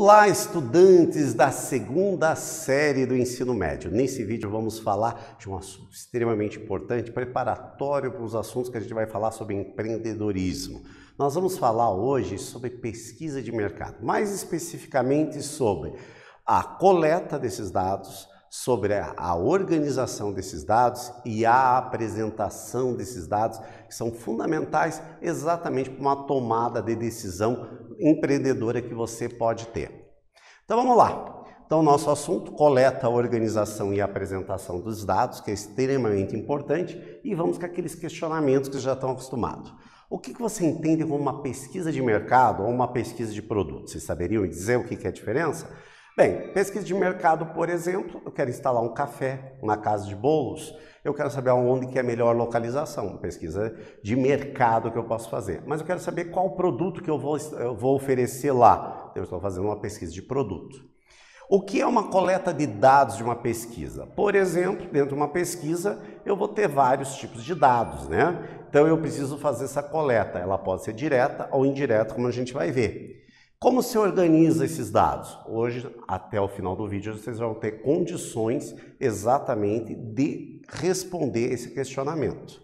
Olá, estudantes da segunda série do ensino médio. Nesse vídeo vamos falar de um assunto extremamente importante, preparatório para os assuntos que a gente vai falar sobre empreendedorismo. Nós vamos falar hoje sobre pesquisa de mercado, mais especificamente sobre a coleta desses dados, sobre a organização desses dados e a apresentação desses dados, que são fundamentais exatamente para uma tomada de decisão empreendedora que você pode ter. Então vamos lá. Então nosso assunto, coleta, organização e apresentação dos dados, que é extremamente importante, e vamos com aqueles questionamentos que já estão acostumados. O que você entende como uma pesquisa de mercado ou uma pesquisa de produto? Vocês saberiam dizer o que é a diferença? Bem, pesquisa de mercado, por exemplo, eu quero instalar um café, uma casa de bolos, eu quero saber onde que é a melhor localização, pesquisa de mercado que eu posso fazer. Mas eu quero saber qual produto que eu vou oferecer lá. Eu estou fazendo uma pesquisa de produto. O que é uma coleta de dados de uma pesquisa? Por exemplo, dentro de uma pesquisa, eu vou ter vários tipos de dados, né? Então eu preciso fazer essa coleta, ela pode ser direta ou indireta, como a gente vai ver. Como se organiza esses dados? Hoje, até o final do vídeo, vocês vão ter condições exatamente de responder esse questionamento.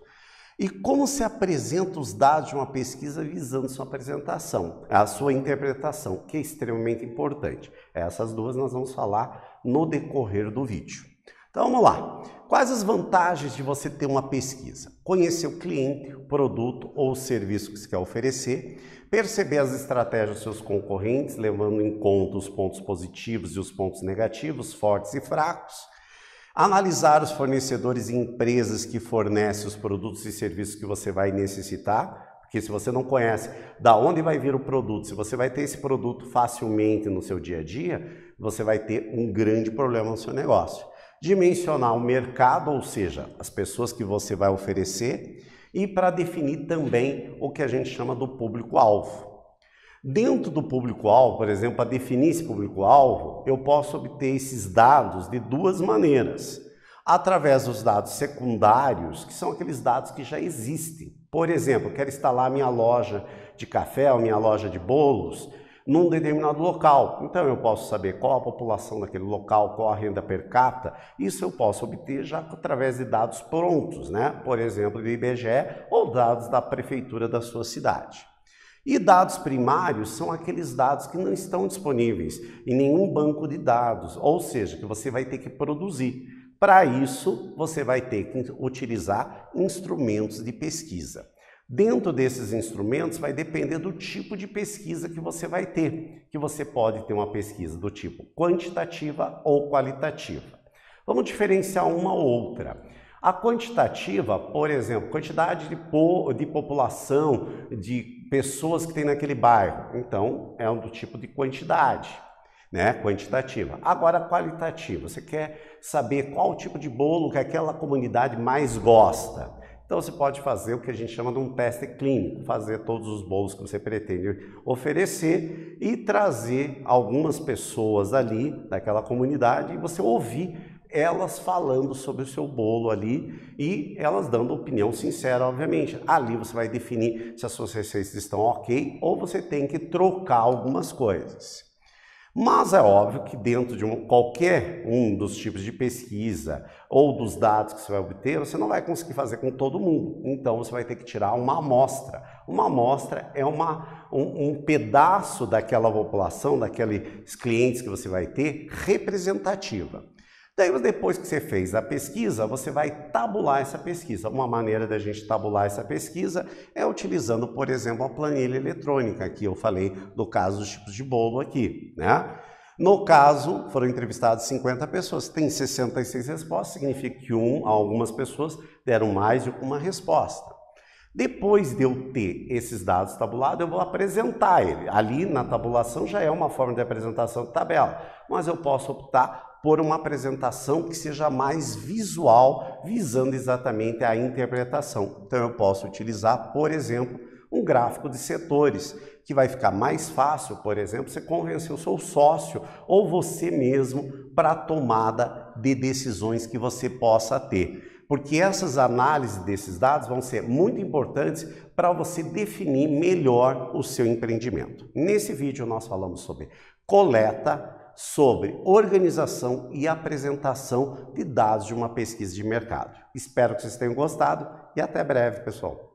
E como se apresenta os dados de uma pesquisa visando sua apresentação, a sua interpretação, que é extremamente importante. Essas duas nós vamos falar no decorrer do vídeo. Então vamos lá. Quais as vantagens de você ter uma pesquisa? Conhecer o cliente, o produto ou o serviço que você quer oferecer, perceber as estratégias dos seus concorrentes, levando em conta os pontos positivos e os pontos negativos, fortes e fracos, analisar os fornecedores e empresas que fornecem os produtos e serviços que você vai necessitar, porque se você não conhece da onde vai vir o produto, se você vai ter esse produto facilmente no seu dia a dia, você vai ter um grande problema no seu negócio. Dimensionar o mercado, ou seja, as pessoas que você vai oferecer, e para definir também o que a gente chama do público-alvo. Dentro do público-alvo, por exemplo, para definir esse público-alvo, eu posso obter esses dados de duas maneiras. Através dos dados secundários, que são aqueles dados que já existem. Por exemplo, eu quero instalar a minha loja de café, a minha loja de bolos, num determinado local. Então eu posso saber qual a população daquele local, qual a renda per capita. Isso eu posso obter já através de dados prontos, né? Por exemplo, do IBGE ou dados da prefeitura da sua cidade. E dados primários são aqueles dados que não estão disponíveis em nenhum banco de dados, ou seja, que você vai ter que produzir. Para isso, você vai ter que utilizar instrumentos de pesquisa. Dentro desses instrumentos vai depender do tipo de pesquisa que você vai ter, que você pode ter uma pesquisa do tipo quantitativa ou qualitativa. Vamos diferenciar uma ou outra. A quantitativa, por exemplo, quantidade de população, de pessoas que tem naquele bairro, então é do tipo de quantidade, né? Quantitativa. Agora a qualitativa, você quer saber qual tipo de bolo que aquela comunidade mais gosta. Então você pode fazer o que a gente chama de um teste clínico, fazer todos os bolos que você pretende oferecer e trazer algumas pessoas ali daquela comunidade e você ouvir elas falando sobre o seu bolo ali e elas dando opinião sincera, obviamente. Ali você vai definir se as suas receitas estão ok ou você tem que trocar algumas coisas. Mas é óbvio que dentro de qualquer um dos tipos de pesquisa ou dos dados que você vai obter, você não vai conseguir fazer com todo mundo. Então você vai ter que tirar uma amostra. Uma amostra é um pedaço daquela população, daqueles clientes que você vai ter, representativa. Daí, depois que você fez a pesquisa, você vai tabular essa pesquisa. Uma maneira da gente tabular essa pesquisa é utilizando, por exemplo, a planilha eletrônica. Aqui eu falei do caso dos tipos de bolo aqui, né? No caso, foram entrevistadas 50 pessoas. Tem 66 respostas, significa que algumas pessoas deram mais de uma resposta. Depois de eu ter esses dados tabulados, eu vou apresentar ele. Ali na tabulação já é uma forma de apresentação de tabela, mas eu posso optar por uma apresentação que seja mais visual, visando exatamente a interpretação. Então eu posso utilizar, por exemplo, um gráfico de setores, que vai ficar mais fácil, por exemplo, você convencer o seu sócio ou você mesmo para a tomada de decisões que você possa ter. Porque essas análises desses dados vão ser muito importantes para você definir melhor o seu empreendimento. Nesse vídeo nós falamos sobre coleta, sobre organização e apresentação de dados de uma pesquisa de mercado. Espero que vocês tenham gostado e até breve, pessoal.